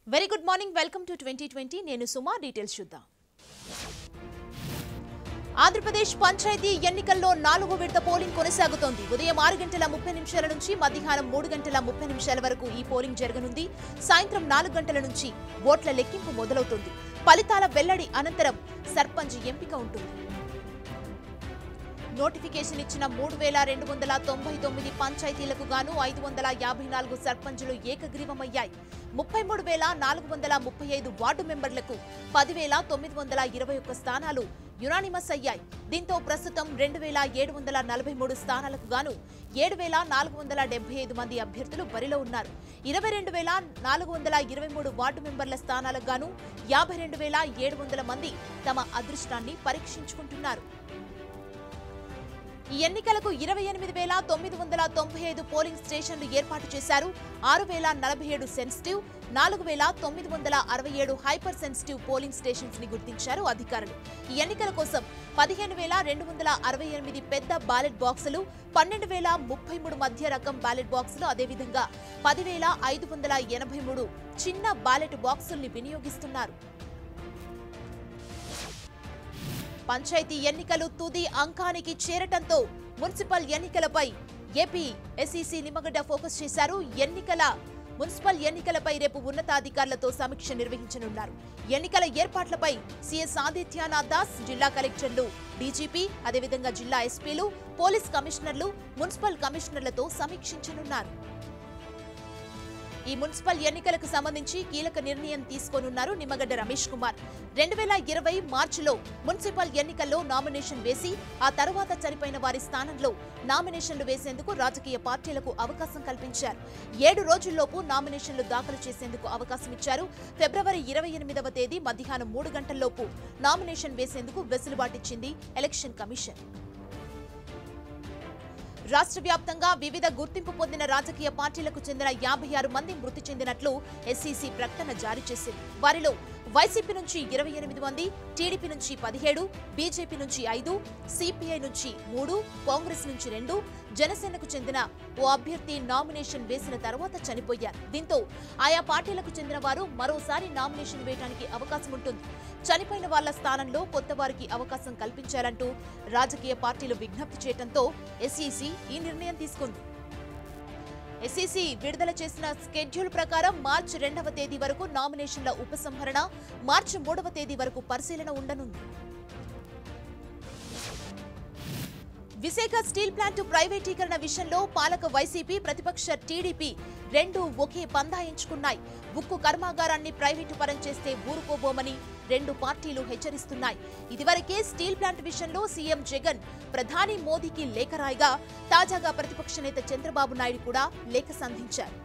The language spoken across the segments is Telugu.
Very good morning welcome to 2020 నేను సుమా డీటెయిల్స్ చూద్దాం. ఆంధ్రప్రదేశ్ పంచాయతీ ఎన్నికల్లో 4వ విడత పోలింగ్ కొనసాగుతోంది. ఉదయం 6:30 నుంచి మధ్యాహ్నం 3:30 వరకు ఈ పోలింగ్ జరగనుంది. సాయంత్రం 4 గంటల నుంచి ఓట్ల లెక్కింపు మొదలవుతుంది. ఫలితాల వెల్లడి అనంతరం సర్పంచ్ ఎంపిక ఉంటుంది. నోటిఫికేషన్ ఇచ్చిన 3299 పంచాయతీలకు గాను 554 సర్పంచులు ఏకగ్రీవమయ్యాయి. 33,435 వార్డు మెంబర్లకు 10,921 స్థానాలు యునానిమస్ అయ్యాయి. దీంతో ప్రస్తుతం 2,743 స్థానాలకు గాను 7,475 మంది అభ్యర్థులు బరిలో ఉన్నారు. 22,423 వార్డు మెంబర్ల స్థానాలకు గాను 52,700 మంది తమ అదృష్టాన్ని పరీక్షించుకుంటున్నారు. ఈ ఎన్నికలకు 28,995 పోలింగ్ స్టేషన్లు ఏర్పాటు చేశారు. 6,047 sensitive, 4,967 hyper sensitive polling stations ని గుర్తించారు అధికారులు. ఈ ఎన్నికల కోసం 15,268 పెద్ద బ్యాలెట్ బాక్సులు, 12,033 మధ్య రకం బ్యాలెట్ బాక్సులు, అదేవిధంగా 10,583 చిన్న బ్యాలెట్ బాక్సుల్ని వినియోగిస్తున్నారు. పంచాయతీ ఎన్నికలు తుది అంకానికి చేరటంతో మున్సిపల్ ఎన్నికలపై ఏపీ ఎస్ఈసీ నిమ్మగడ్డ ఫోకస్ చేశారు. మున్సిపల్ ఎన్నికలపై రేపు ఉన్నతాధికారులతో సమీక్ష నిర్వహించనున్నారు. ఎన్నికల ఏర్పాట్లపై సీఎస్ ఆదిత్యనాథ్ దాస్, జిల్లా కలెక్టర్లు, డీజీపీ, అదేవిధంగా జిల్లా ఎస్పీలు, పోలీస్ కమిషనర్లు, మున్సిపల్ కమిషనర్లతో సమీక్షించనున్నారు. ఈ మున్సిపల్ ఎన్నికలకు సంబంధించి కీలక నిర్ణయం తీసుకోనున్నారు నిమ్మగడ్డ రమేష్ కుమార్. 2020 మార్చిలో మున్సిపల్ ఎన్నికల్లో నామినేషన్ వేసి ఆ తర్వాత చనిపోయిన వారి స్థానంలో నామినేషన్లు వేసేందుకు రాజకీయ పార్టీలకు అవకాశం కల్పించారు. 7 రోజుల్లోపు నామినేషన్లు దాఖలు చేసేందుకు అవకాశం ఇచ్చారు. ఫిబ్రవరి 28వ తేదీ మధ్యాహ్నం 3 గంటల్లోపు నామినేషన్ వేసేందుకు వెసులుబాటిచ్చింది ఎలక్షన్ కమిషన్. రాష్ట్ర వ్యాప్తంగా వివిధ గుర్తింపు పొందిన రాజకీయ పార్టీలకు చెందిన 56 మంది మృతి చెందినట్లు ఎస్ఈసీ ప్రకటన జారీ చేసింది. వారిలో వైసీపీ నుంచి 28 మంది, టీడీపీ నుంచి 17, బీజేపీ నుంచి 5, సిపిఐ నుంచి 3, కాంగ్రెస్ నుంచి 2, జనసేనకు చెందిన ఓ అభ్యర్థి నామినేషన్ వేసిన తర్వాత చనిపోయారు. దీంతో ఆయా పార్టీలకు చెందిన వారు మరోసారి నామినేషన్ వేయడానికి అవకాశం ఉంటుంది. చనిపోయిన వాళ్ల స్థానంలో కొత్త వారికి అవకాశం కల్పించాలంటూ రాజకీయ పార్టీలు విజ్ఞప్తి చేయడంతో ఎస్ఈసీ ఈ నిర్ణయం తీసుకుంది. ఎస్ఈసీ విడుదల చేసిన స్కెడ్యూల్ ప్రకారం మార్చి 2వ తేదీ వరకు నామినేషన్ల ఉపసంహరణ, మార్చి 3వ తేదీ వరకు పరిశీలన ఉండనుంది. విశాఖ స్టీల్ ప్లాంట్ ప్రైవేటీకరణ విషయంలో పాలక వైసీపీ, ప్రతిపక్ష టీడీపీ రెండు ఒకే పందా ఎంచుకున్నాయి. ఉక్కు కర్మాగారాన్ని ప్రైవేటు పరం చేస్తే ఊరుకోబోమని రెండు పార్టీలు హెచ్చరిస్తున్నాయి. ఇదివరకే స్టీల్ ప్లాంట్ విషయంలో సీఎం జగన్ ప్రధాని మోదీకి లేఖ రాయగా, తాజాగా ప్రతిపక్ష నేత చంద్రబాబు నాయుడు కూడా లేఖ సంధించారు.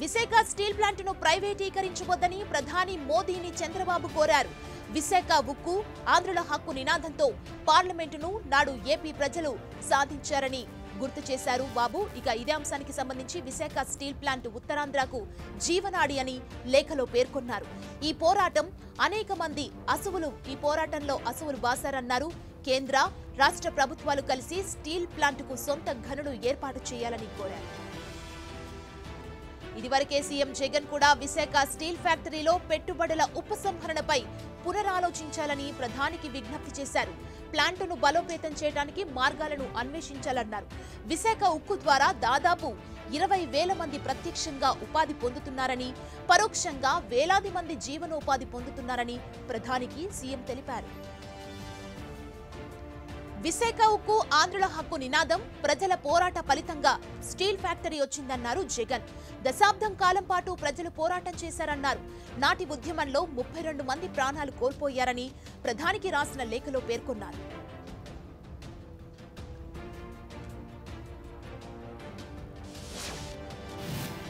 విశాఖ స్టీల్ ప్లాంట్ను ప్రైవేటీకరించవద్దని ప్రధాని మోదీని చంద్రబాబు కోరారు. విశాఖ ఉక్కు, ఆంధ్రుల హక్కు నినాదంతో పార్లమెంటును నాడు ఏపీ ప్రజలు సాధించారని గుర్తు చేశారు బాబు. ఇక ఇదే అంశానికి సంబంధించి విశాఖ స్టీల్ ప్లాంట్ ఉత్తరాంధ్రకు జీవనాడి అని లేఖలో పేర్కొన్నారు. ఈ పోరాటంలో అసువులు బాసారన్నారు. కేంద్ర, రాష్ట్ర ప్రభుత్వాలు కలిసి స్టీల్ ప్లాంట్కు సొంత గనులు ఏర్పాటు చేయాలని కోరారు. ఇదివరకే సీఎం జగన్ కూడా విశాఖ స్టీల్ ఫ్యాక్టరీలో పెట్టుబడుల ఉపసంహరణపై పునరాలోచించాలని ప్రధానికి విజ్ఞప్తి చేశారు. ప్లాంటును బలోపేతం చేయడానికి మార్గాలను అన్వేషించాలన్నారు. విశాఖ ఉక్కు ద్వారా దాదాపు 20,000 మంది ప్రత్యక్షంగా ఉపాధి పొందుతున్నారని, పరోక్షంగా వేలాది మంది జీవనోపాధి పొందుతున్నారని ప్రధానికి సీఎం తెలిపారు. విశాఖ ఉక్కు, ఆంధ్రుల హక్కు నినాదం, ప్రజల పోరాట ఫలితంగా స్టీల్ ఫ్యాక్టరీ వచ్చిందన్నారు జగన్. దశాబ్దం కాలం పాటు ప్రజలు పోరాటం చేశారన్నారు. నాటి ఉద్యమంలో 32 మంది ప్రాణాలు కోల్పోయారని ప్రధానికి రాసిన లేఖలో పేర్కొన్నారు.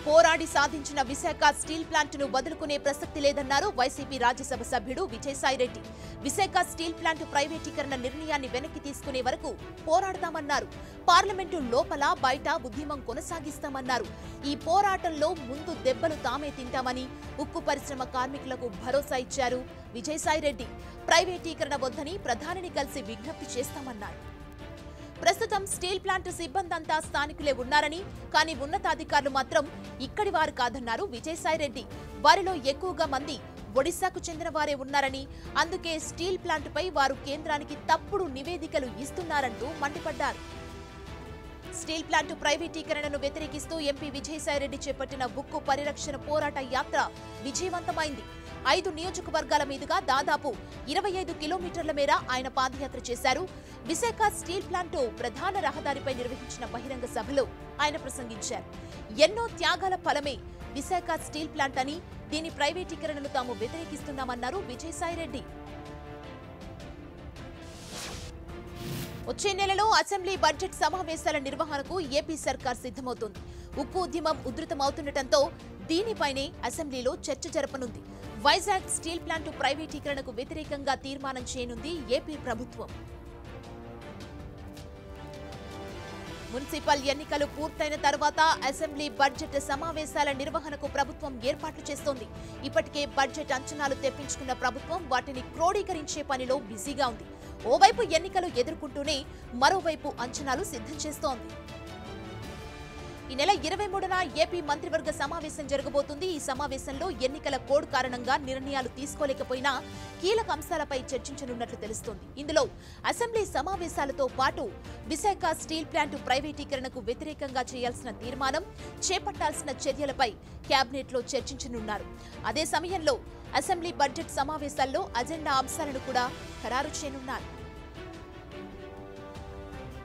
పోరాడి సాధించిన విశాఖ స్టీల్ ప్లాంట్ను వదులుకునే ప్రసక్తి లేదన్నారు వైసీపీ రాజ్యసభ సభ్యుడు విజయసాయిరెడ్డి. విశాఖ స్టీల్ ప్లాంట్ ప్రైవేటీకరణ నిర్ణయాన్ని వెనక్కి తీసుకునే వరకు పోరాడతామన్నారు. పార్లమెంటు లోపల బయట ఉద్యమం కొనసాగిస్తామన్నారు. ఈ పోరాటంలో ముందు దెబ్బలు తామే తింటామని ఉక్కు పరిశ్రమ కార్మికులకు భరోసా ఇచ్చారు విజయసాయిరెడ్డి. ప్రైవేటీకరణ వద్దని ప్రధానిని కలిసి విజ్ఞప్తి చేస్తామన్నారు. ప్రస్తుతం స్టీల్ ప్లాంట్ సిబ్బందంతా స్థానికులే ఉన్నారని, కానీ ఉన్నతాధికారులు మాత్రం ఇక్కడి వారు కాదన్నారు విజయసాయిరెడ్డి. వారిలో ఎక్కువగా మంది ఒడిశాకు చెందిన వారే ఉన్నారని, అందుకే స్టీల్ ప్లాంట్పై వారు కేంద్రానికి తప్పుడు నివేదికలు ఇస్తున్నారంటూ మండిపడ్డారు. స్టీల్ ప్లాంట్ ప్రైవేటీకరణను వ్యతిరేకిస్తూ ఎంపీ విజయసాయిరెడ్డి చేపట్టిన ఉక్కు పరిరక్షణ పోరాట యాత్ర విజయవంతమైంది. 5 నియోజకవర్గాల మీదుగా దాదాపు 25 కిలోమీటర్ల మేర ఆయన పాదయాత్ర చేశారు. విశాఖ స్టీల్ ప్లాంట్ ప్రధాన రహదారిపై నిర్వహించిన బహిరంగ సభలో ఆయన ప్రసంగించారు. ఎన్నో త్యాగాల ఫలమే విశాఖ స్టీల్ ప్లాంట్ అని, దీని ప్రైవేటీకరణను తాము వ్యతిరేకిస్తున్నామన్నారు విజయసాయిరెడ్డి. వచ్చే నెలలో అసెంబ్లీ బడ్జెట్ సమావేశాల నిర్వహణకు ఏపీ సర్కార్ సిద్ధమవుతోంది. ఉక్కు ఉద్యమం ఉధృతమవుతుండటంతో దీనిపైనే అసెంబ్లీలో చర్చ జరపనుంది. వైజాగ్ స్టీల్ ప్లాంట్ ప్రైవేటీకరణకు వ్యతిరేకంగా తీర్మానం చేయనుంది ఏపీ ప్రభుత్వం. మున్సిపల్ ఎన్నికలు పూర్తయిన తర్వాత అసెంబ్లీ బడ్జెట్ సమావేశాల నిర్వహణకు ప్రభుత్వం ఏర్పాట్లు చేస్తోంది. ఇప్పటికే బడ్జెట్ అంచనాలు తెప్పించుకున్న ప్రభుత్వం వాటిని క్రోడీకరించే పనిలో బిజీగా ఉంది. ఓవైపు ఎన్నికలు ఎదుర్కొంటూనే మరోవైపు అంచనాలు సిద్ధం చేస్తోంది. ఈ నెల 23న ఏపీ మంత్రివర్గ సమావేశం జరగబోతుంది. ఈ సమావేశంలో ఎన్నికల కోడ్ కారణంగా నిర్ణయాలు తీసుకోలేకపోయినా కీలక అంశాలపై చర్చించనున్నట్లు తెలుస్తోంది. ఇందులో అసెంబ్లీ సమావేశాలతో పాటు విశాఖ స్టీల్ ప్లాంట్ ప్రైవేటీకరణకు వ్యతిరేకంగా చేయాల్సిన తీర్మానం, చేపట్టాల్సిన చర్యలపై కేబినెట్లో చర్చించనున్నారు. అదే సమయంలో అసెంబ్లీ బడ్జెట్ సమావేశాల్లో అజెండా అంశాలను కూడా ఖరారు చేయనున్నారు.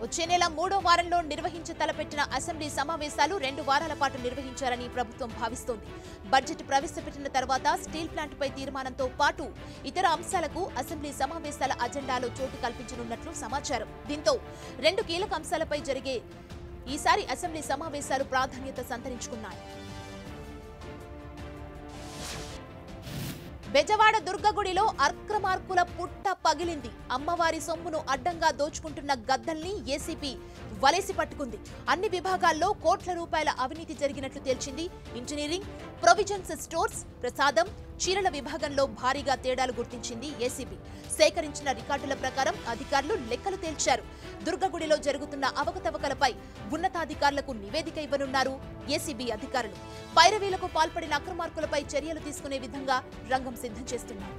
వచ్చే నెల 3వ వారంలో నిర్వహించ తలపెట్టిన అసెంబ్లీ సమావేశాలు 2 వారాల పాటు నిర్వహించాలని ప్రభుత్వం భావిస్తోంది. బడ్జెట్ ప్రవేశపెట్టిన తర్వాత స్టీల్ ప్లాంట్పై తీర్మానంతో పాటు ఇతర అంశాలకు అసెంబ్లీ సమావేశాల అజెండాలో చోటు కల్పించనున్నట్లు సమాచారం. దీంతో 2 కీలక అంశాలపై జరిగే ఈసారి అసెంబ్లీ సమావేశాలు ప్రాధాన్యత సంతరించుకున్నాయి. బెజవాడ దుర్గగుడిలో అక్రమార్కుల పుట్ట పగిలింది. అమ్మవారి సొమ్మును అడ్డంగా దోచుకుంటున్న గద్దల్ని ఏసీపీ వలేసి పట్టుకుంది. అన్ని విభాగాల్లో కోట్ల రూపాయల అవినీతి జరిగినట్లు తేల్చింది. ఇంజనీరింగ్, ప్రొవిజన్స్ స్టోర్స్, ప్రసాదం, చీరల విభాగంలో భారీగా తేడాలు గుర్తించింది ఏసీబీ. సేకరించిన రికార్డుల ప్రకారం అధికారులు లెక్కలు తేల్చారు. దుర్గగుడిలో జరుగుతున్న అవకతవకలపై ఉన్నతాధికారులకు నివేదిక ఇవ్వనున్నారు ఏసీబీ అధికారులు. పైరవీలకు పాల్పడిన అక్రమార్కులపై చర్యలు తీసుకునే విధంగా రంగం సిద్ధం చేస్తున్నారు.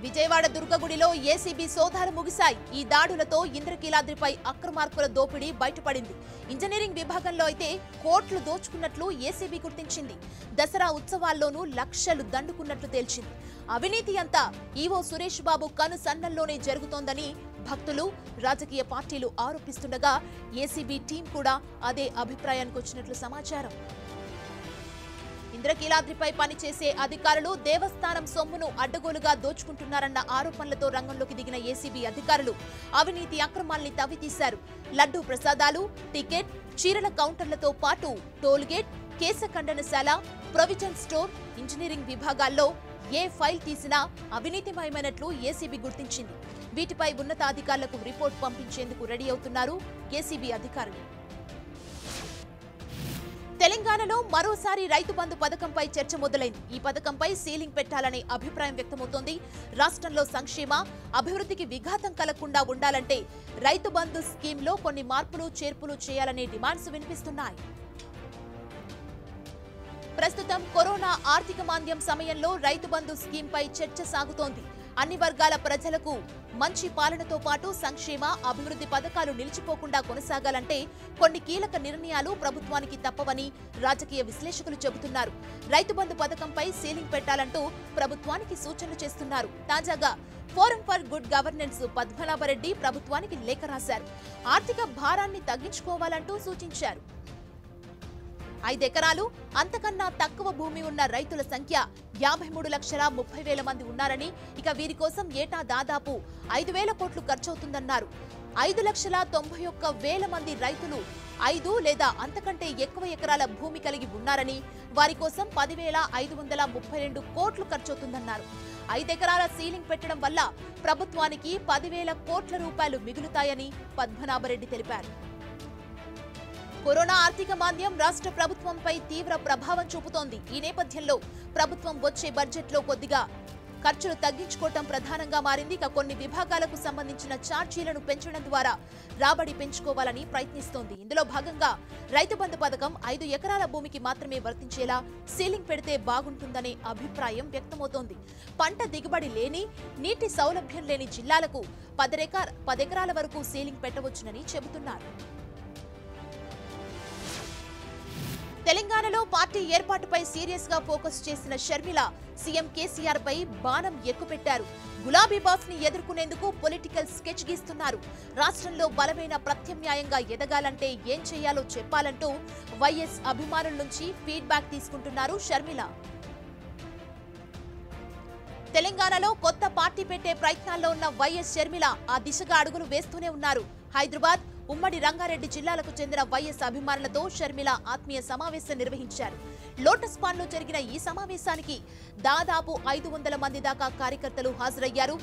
విజయవాడ దుర్గగుడిలో ఏసీబీ సోదాలు ముగిశాయి. ఈ దాడులతో ఇంద్రకీలాద్రిపై అక్రమార్కుల దోపిడీ బయటపడింది. ఇంజనీరింగ్ విభాగంలో అయితే కోట్లు దోచుకున్నట్లు ఏసీబీ గుర్తించింది. దసరా ఉత్సవాల్లోనూ లక్షలు దండుకున్నట్లు తేల్చింది. అవినీతి అంతా ఈవో సురేష్ బాబు కనుసన్నల్లోనే జరుగుతోందని భక్తులు, రాజకీయ పార్టీలు ఆరోపిస్తుండగా ఏసీబీ టీం కూడా అదే అభిప్రాయానికి వచ్చినట్లు సమాచారం. ఇంద్రకీలాద్రిపై పనిచేసే అధికారులు దేవస్థానం సొమ్మును అడ్డగోలుగా దోచుకుంటున్నారన్న ఆరోపణలతో రంగంలోకి దిగిన ఏసీబీ అధికారులు అవినీతి అక్రమాల్ని తవ్వితీశారు. లడ్డూ ప్రసాదాలు, టికెట్, చీరల కౌంటర్లతో పాటు టోల్గేట్, కేశఖండనశాల, ప్రొవిజన్ స్టోర్, ఇంజనీరింగ్ విభాగాల్లో ఏ ఫైల్ తీసినా అవినీతిమయమైనట్లు ఏసీబీ గుర్తించింది. వీటిపై ఉన్నతాధికారులకు రిపోర్ట్ పంపించేందుకు రెడీ అవుతున్నారు ఏసీబీ అధికారులు. తెలంగాణలో మరోసారి రైతు బంధు పథకంపై చర్చ మొదలైంది. ఈ పథకంపై సీలింగ్ పెట్టాలనే అభిప్రాయం వ్యక్తమవుతోంది. రాష్ట్రంలో సంక్షేమ, అభివృద్ధికి విఘాతం కలగకుండా ఉండాలంటే రైతు బంధు స్కీమ్లో కొన్ని మార్పులు, చేర్పులు చేయాలనే డిమాండ్స్ వినిపిస్తున్నాయి. ప్రస్తుతం కరోనా ఆర్థిక మాంద్యం సమయంలో రైతు బంధు స్కీమ్పై చర్చ సాగుతోంది. అన్ని వర్గాల ప్రజలకు మంచి పాలనతో పాటు సంక్షేమ, అభివృద్ధి పథకాలు నిలిచిపోకుండా కొనసాగాలంటే కొన్ని కీలక నిర్ణయాలు ప్రభుత్వానికి తప్పవని రాజకీయ విశ్లేషకులు చెబుతున్నారు. రైతు బంధు పథకంపై సీలింగ్ పెట్టాలంటూ ప్రభుత్వానికి సూచనలు చేస్తున్నారు. తాజాగా forum for good governance Padmanabha Reddy ప్రభుత్వానికి లేఖ రాశారు. ఆర్థిక భారాన్ని తగ్గించుకోవాలంటూ సూచించారు. 5 ఎకరాలు అంతకన్నా తక్కువ భూమి ఉన్న రైతుల సంఖ్య 53,30,000 మంది ఉన్నారని, ఇక వీరి కోసం ఏటా దాదాపు 5,000 కోట్లు ఖర్చవుతుందన్నారు. 5,91,000 మంది రైతులు 5 లేదా అంతకంటే ఎక్కువ ఎకరాల భూమి కలిగి ఉన్నారని, వారి కోసం 10,532 కోట్లు ఖర్చవుతుందన్నారు. 5 ఎకరాల సీలింగ్ పెట్టడం వల్ల ప్రభుత్వానికి 10,000 కోట్ల రూపాయలు మిగులుతాయని పద్మనాభరెడ్డి తెలిపారు. కరోనా ఆర్థిక మాంద్యం రాష్ట్ర ప్రభుత్వంపై తీవ్ర ప్రభావం చూపుతోంది. ఈ నేపథ్యంలో ప్రభుత్వం వచ్చే బడ్జెట్లో కొద్దిగా ఖర్చులు తగ్గించుకోవటం ప్రధానంగా మారింది. ఇక కొన్ని విభాగాలకు సంబంధించిన ఛార్జీలను పెంచడం ద్వారా రాబడి పెంచుకోవాలని ప్రయత్నిస్తోంది. ఇందులో భాగంగా రైతు బంధు పథకం 5 ఎకరాల భూమికి మాత్రమే వర్తించేలా సీలింగ్ పెడితే బాగుంటుందనే అభిప్రాయం వ్యక్తమవుతోంది. పంట దిగుబడి లేని, నీటి సౌలభ్యం లేని జిల్లాలకు 10 ఎకరాల వరకు సీలింగ్ పెట్టవచ్చునని చెబుతున్నారు. తెలంగాణలో పార్టీ ఏర్పాటుపై సీరియస్ గా ఫోకస్ చేసిన షర్మిల సీఎం కేసీఆర్ పై బాణం ఎక్కుపెట్టారు. గులాబీ బాస్ ని ఎదుర్కొనేందుకు పొలిటికల్ స్కెచ్ గీస్తున్నారు. రాష్ట్రంలో బలమైన ప్రత్యామ్నాయంగా ఎదగాలంటే ఏం చేయాలో చెప్పాలంటూ వైఎస్ అభిమానుల నుంచి ఫీడ్బ్యాక్ తీసుకుంటున్నారు షర్మిల. తెలంగాణలో కొత్త పార్టీ పెట్టే ప్రయత్నాల్లో ఉన్న వైఎస్ షర్మిల ఆ దిశగా అడుగులు వేస్తూనే ఉన్నారు. హైదరాబాద్, ఉమ్మడి రంగారెడ్డి జిల్లాలకు చెందిన వైఎస్ అభిమానులతో షర్మిల ఆత్మీయ సమావేశం నిర్వహించారు. లోటస్ పాండ్లో జరిగిన ఈ సమావేశానికి దాదాపు 500 మంది దాకా కార్యకర్తలు హాజరయ్యారు.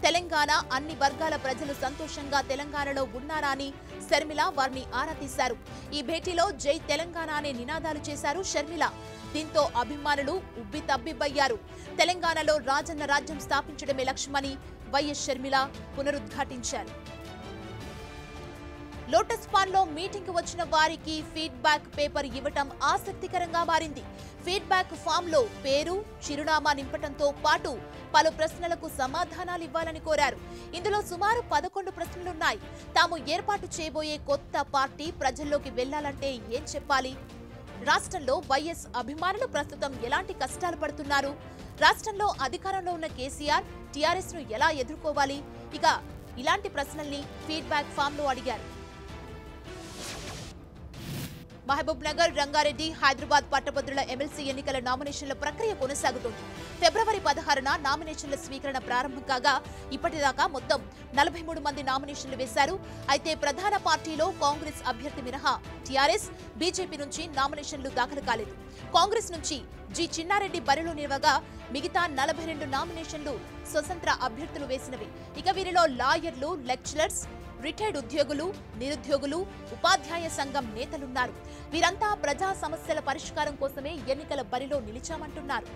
తెలంగాణ అన్ని వర్గాల ప్రజలు సంతోషంగా తెలంగాణలో ఉన్నారా అని షర్మిల వారిని ఆరా తీశారు. ఈ భేటీలో జై తెలంగాణ అనే నినాదాలు చేశారు షర్మిల. దీంతో అభిమానులు ఉబ్బి తబ్బిబ్బయ్యారు. తెలంగాణలో రాజన్న రాజ్యం స్థాపించడమే లక్ష్యమని వైఎస్ షర్మిల పునరుద్ఘాటించారు. లోటస్ పాండ్లో మీటింగ్ కు వచ్చిన వారికి ఫీడ్బ్యాక్ పేపర్ ఇవ్వటం ఆసక్తికరంగా మారింది. ఫీడ్బ్యాక్ ఫామ్ లో పేరు, చిరునామా నింపటంతో పాటు పలు ప్రశ్నలకు సమాధానాలు ఇవ్వాలని కోరారు. ఇందులో సుమారు 11 ప్రశ్నలున్నాయి. తాము ఏర్పాటు చేయబోయే కొత్త పార్టీ ప్రజల్లోకి వెళ్లాలంటే ఏం చెప్పాలి? రాష్ట్రంలో వైఎస్ అభిమానులు ప్రస్తుతం ఎలాంటి కష్టాలు పడుతున్నారు? రాష్ట్రంలో అధికారంలో ఉన్న కేసీఆర్, టీఆర్ఎస్ ను ఎలా ఎదుర్కోవాలి? ఇక ఇలాంటి ప్రశ్నల్ని ఫీడ్బ్యాక్ ఫామ్ లో అడిగారు. మహబూబ్ నగర్, రంగారెడ్డి, హైదరాబాద్ పట్టభద్రుల ఎమ్మెల్సీ ఎన్నికల నామినేషన్ల ప్రక్రియ కొనసాగుతోంది. ఫిబ్రవరి 16న నామినేషన్ల స్వీకరణ ప్రారంభం కాగా ఇప్పటిదాకా మొత్తం 43 మంది నామినేషన్లు వేశారు. అయితే ప్రధాన పార్టీలో కాంగ్రెస్ అభ్యర్థి మినహా టీఆర్ఎస్, బీజేపీ నుంచి నామినేషన్లు దాఖలు కాలేదు. కాంగ్రెస్ నుంచి జి చిన్నారెడ్డి బరిలో నిలవగా మిగతా 42 నామినేషన్లు స్వతంత్ర అభ్యర్థులు వేసినవి. ఇక వీరిలో లాయర్లు, లెక్చరర్స్, రిటైర్డ్ ఉద్యోగులు, నిరుద్యోగులు, ఉపాధ్యాయ సంఘం నేతలున్నారు. వీరంతా ప్రజా సమస్యల పరిష్కారం కోసమే ఎన్నికల బరిలో నిలిచామంటున్నారు.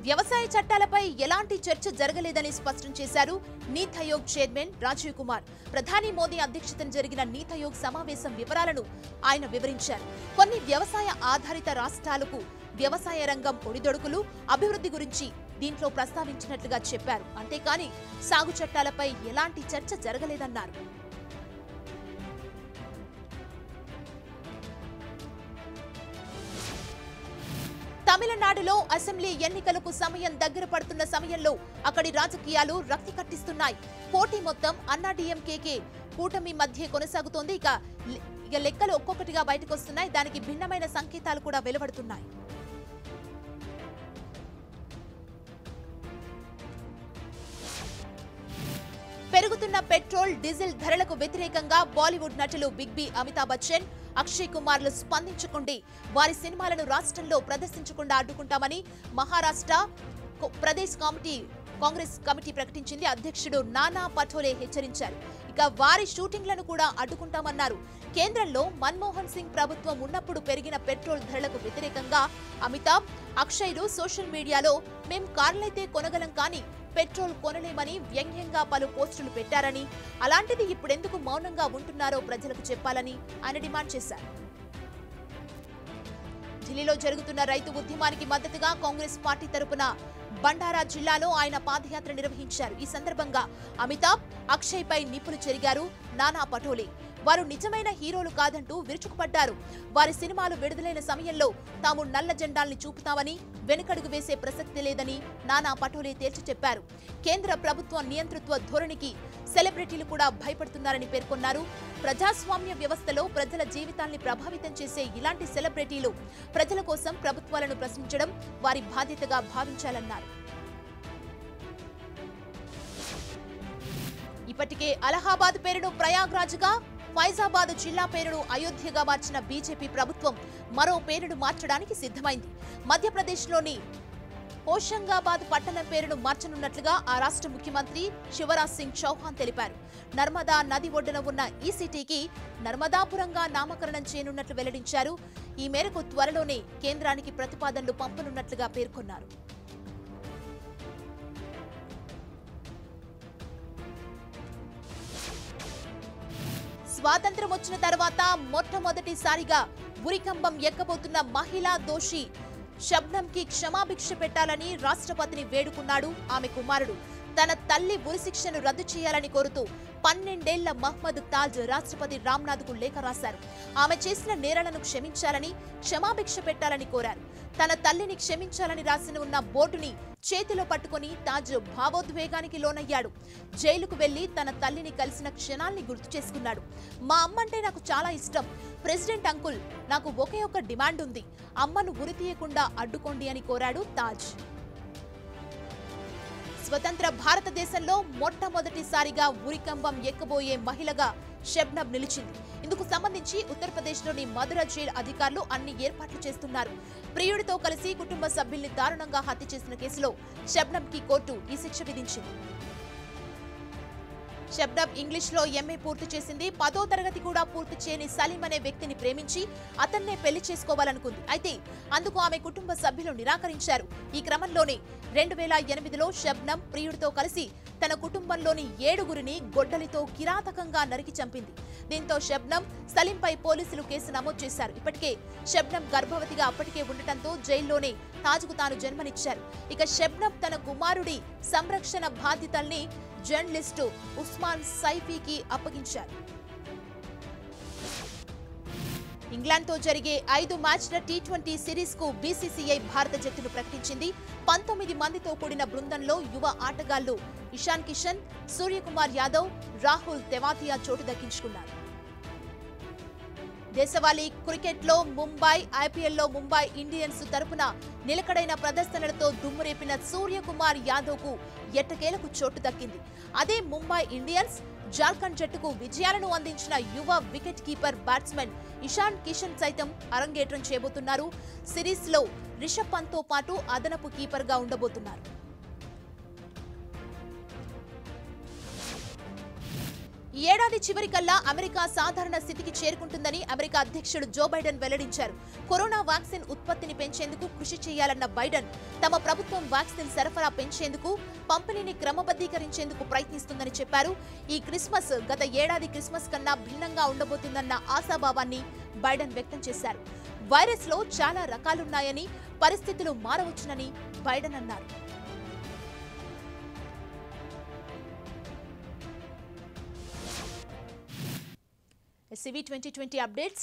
వ్యవసాయ చట్టాలపై ఎలాంటి చర్చ జరగలేదని స్పష్టం చేశారు నీతి ఆయోగ్ చైర్మన్ రాజీవ్ కుమార్. ప్రధాని మోదీ అధ్యక్షతన జరిగిన నీతి ఆయోగ్ సమావేశం వివరాలను ఆయన వివరించారు. కొన్ని వ్యవసాయ ఆధారిత రాష్ట్రాలకు వ్యవసాయ రంగం ఒడిదొడుకులు, అభివృద్ధి గురించి దీంట్లో ప్రస్తావించినట్లుగా చెప్పారు. అంతేకాని సాగు చట్టాలపై ఎలాంటి చర్చ జరగలేదన్నారు. తమిళనాడులో అసెంబ్లీ ఎన్నికలకు సమయం దగ్గర పడుతున్న సమయంలో అక్కడి రాజకీయాలు రక్తి కట్టిస్తున్నాయి. పోటీ మొత్తం అన్నాడీఎంకేకే కూటమి మధ్య కొనసాగుతోంది. ఇక లెక్కలు ఒక్కొక్కటిగా బయటకు వస్తున్నాయి. దానికి భిన్నమైన సంకేతాలు కూడా వెలువడుతున్నాయి. పెరుగుతున్న పెట్రోల్, డీజిల్ ధరలకు వ్యతిరేకంగా బాలీవుడ్ నటులు బిగ్ బి, అమితాబ్ బచ్చన్, అక్షయ్ కుమార్లు స్పందించకుండా వారి సినిమాలను రాష్ట్రంలో ప్రదర్శించకుండా అడ్డుకుంటామని మహారాష్ట్ర ప్రదేశ్ కాంగ్రెస్ కమిటీ ప్రకటించింది. అధ్యక్షుడు నానా పటోలే హెచ్చరించారు. ఇక వారి షూటింగ్లను కూడా అడ్డుకుంటామన్నారు. కేంద్రంలో మన్మోహన్ సింగ్ ప్రభుత్వం ఉన్నప్పుడు పెరిగిన పెట్రోల్ ధరలకు వ్యతిరేకంగా అమితాబ్, అక్షయ్లు సోషల్ మీడియాలో మేం కార్లైతే కొనగలం కానీ పెట్రోల్ కొనలేమని వ్యంగ్యంగా పలు పోస్టులు పెట్టారని, అలాంటిది ఇప్పుడెందుకు మౌనంగా ఉంటున్నారో ప్రజలకు చెప్పాలని ఆయన డిమాండ్ చేశారు. ఢిల్లీలో జరుగుతున్న రైతు ఉద్యమానికి మద్దతుగా కాంగ్రెస్ పార్టీ తరపున బండారా జిల్లాలో ఆయన పాదయాత్ర నిర్వహించారు. ఈ సందర్భంగా అమితాబ్, అక్షయ్ పై నిప్పులు చెరిగారు నానా పటోలే. వారు నిజమైన హీరోలు కాదంటూ విరుచుకుపడ్డారు. వారి సినిమాలు విడుదలైన సమయంలో తాము నల్ల జెండాల్ని చూపుతామని, వెనుకడుగు వేసే ప్రసక్తి లేదని నానా పటోలే తేల్చి చెప్పారు. కేంద్ర ప్రభుత్వ నియంతృత్వ ధోరణికి సెలబ్రిటీలు కూడా భయపడుతున్నారని పేర్కొన్నారు. ప్రజాస్వామ్య వ్యవస్థలో ప్రజల జీవితాల్ని ప్రభావితం చేసే ఇలాంటి సెలబ్రిటీలు ప్రజల కోసం ప్రభుత్వాలను ప్రశ్నించడం వారి బాధ్యతగా భావించాలన్నారు. ఇప్పటికే అలహాబాద్ పేరును ప్రయాగ్రాజ్గా, ఫైజాబాద్ జిల్లా పేరును అయోధ్యగా మార్చిన బీజేపీ ప్రభుత్వం మరో పేరును మార్చడానికి సిద్ధమైంది. మధ్యప్రదేశ్లోని హోషంగాబాద్ పట్టణం పేరును మార్చనున్నట్లుగా ఆ రాష్ట్ర ముఖ్యమంత్రి శివరాజ్ సింగ్ చౌహాన్ తెలిపారు. నర్మదా నది ఒడ్డున ఉన్న ఈ సిటీకి నర్మదాపురంగా నామకరణం చేయనున్నట్లు వెల్లడించారు. ఈ మేరకు త్వరలోనే కేంద్రానికి ప్రతిపాదనలు పంపనున్నట్లుగా పేర్కొన్నారు. స్వాతంత్ర్యం వచ్చిన తర్వాత మొట్టమొదటిసారిగా ఉరికంబం ఎక్కబోతున్న మహిళా దోషి షబ్నంకి క్షమాభిక్ష పెట్టాలని రాష్ట్రపతిని వేడుకున్నాడు ఆమె కుమారుడు. తన తల్లి ఉరిశిక్షను రద్దు చేయాలని కోరుతూ 12 ఏళ్ల మహ్మద్ తాజ్ రాష్ట్రపతి రామ్నాథ్కు లేఖ రాశారు. ఆమె చేసిన నేరాలను క్షమించాలని, క్షమాభిక్ష పెట్టాలని కోరారు. తన తల్లిని క్షమించాలని రాసిన ఉన్న బోర్డుని చేతిలో పట్టుకుని తాజ్ భావోద్వేగానికి లోనయ్యాడు. జైలుకు వెళ్లి తన తల్లిని కలిసిన క్షణాల్ని గుర్తు చేసుకున్నాడు. మా అమ్మంటే నాకు చాలా ఇష్టం. ప్రెసిడెంట్ అంకుల్, నాకు ఒకే ఒక డిమాండ్ ఉంది. అమ్మను ఉరి తీయకుండా అడ్డుకోండి అని కోరాడు తాజ్. స్వతంత్ర భారతదేశంలో మొట్టమొదటిసారిగా ఉరికంబం ఎక్కబోయే మహిళగా షబ్నం నిలిచింది. ఇందుకు సంబంధించి ఉత్తరప్రదేశ్లోని మధుర జైలు అధికారులు అన్ని ఏర్పాట్లు చేస్తున్నారు. ప్రియుడితో కలిసి కుటుంబ సభ్యుల్ని దారుణంగా హత్య చేసిన కేసులో షబ్నంకి కోర్టు ఈ శిక్ష విధించింది. షబ్నం ఇంగ్లీష్లో ఎంఏ పూర్తి చేసింది. 10వ తరగతి కూడా పూర్తి చేయని సలీం అనే వ్యక్తిని ప్రేమించి అతన్నే పెళ్లి చేసుకోవాలనుకుంది. అయితే అందుకు ఆమె కుటుంబ సభ్యులు నిరాకరించారు. ఈ క్రమంలోనే 2008లో షబ్నం ప్రియుడితో కలిసి తన కుటుంబంలోని 7గురిని గొడ్డలితో కిరాతకంగా నరికి చంపింది. దీంతో షబ్నం, సలీంపై పోలీసులు కేసు నమోదు చేశారు. ఇప్పటికే షబ్నం గర్భవతిగా అప్పటికే ఉండటంతో జైల్లోనే తాజ్కు తాను జన్మనిచ్చారు. ఇక షబ్నం తన కుమారుడి సంరక్షణ బాధ్యతల్ని జర్నలిస్టు ఉస్మాన్ సైఫీకి అప్పగించారు. ఇంగ్లాండ్తో జరిగే 5 మ్యాచ్ల టీ20 సిరీస్కు బీసీసీఐ భారత జట్టును ప్రకటించింది. 19 మందితో కూడిన బృందంలో యువ ఆటగాళ్లు ఇషాన్ కిషన్, సూర్యకుమార్ యాదవ్, రాహుల్ తెవాతియా చోటు దక్కించుకున్నారు. దేశవాళీ క్రికెట్లో ఐపీఎల్లో ముంబై ఇండియన్స్ తరపున నిలకడైన ప్రదర్శనలతో దుమ్మురేపిన సూర్యకుమార్ యాదవ్కు ఎట్టకేలకు చోటు దక్కింది. అదే ముంబై ఇండియన్స్, జార్ఖండ్ జట్టుకు విజయాలను అందించిన యువ wicket keeper batsmen Ishan Kishan సైతం అరంగేట్రం చేయబోతున్నారు. సిరీస్లో రిషబ్ పంత్తో పాటు అదనపు కీపర్గా ఉండబోతున్నారు. ఈ ఏడాది చివరికల్లా అమెరికా సాధారణ స్థితికి చేరుకుంటుందని అమెరికా అధ్యక్షుడు జో బైడెన్ వెల్లడించారు. కరోనా వ్యాక్సిన్ ఉత్పత్తిని పెంచేందుకు కృషి చేయాలన్న బైడెన్ తమ ప్రభుత్వం వ్యాక్సిన్ సరఫరా పెంచేందుకు, పంపిణీని క్రమబద్ధీకరించేందుకు ప్రయత్నిస్తుందని చెప్పారు. ఈ క్రిస్మస్ గత ఏడాది క్రిస్మస్ కన్నా భిన్నంగా ఉండబోతుందన్న ఆశాభావాన్ని బైడెన్ వ్యక్తం చేశారు. వైరస్లో చాలా రకాలున్నాయని, పరిస్థితులు మారవచ్చునని బైడెన్ అన్నారు. CV 2020 updates.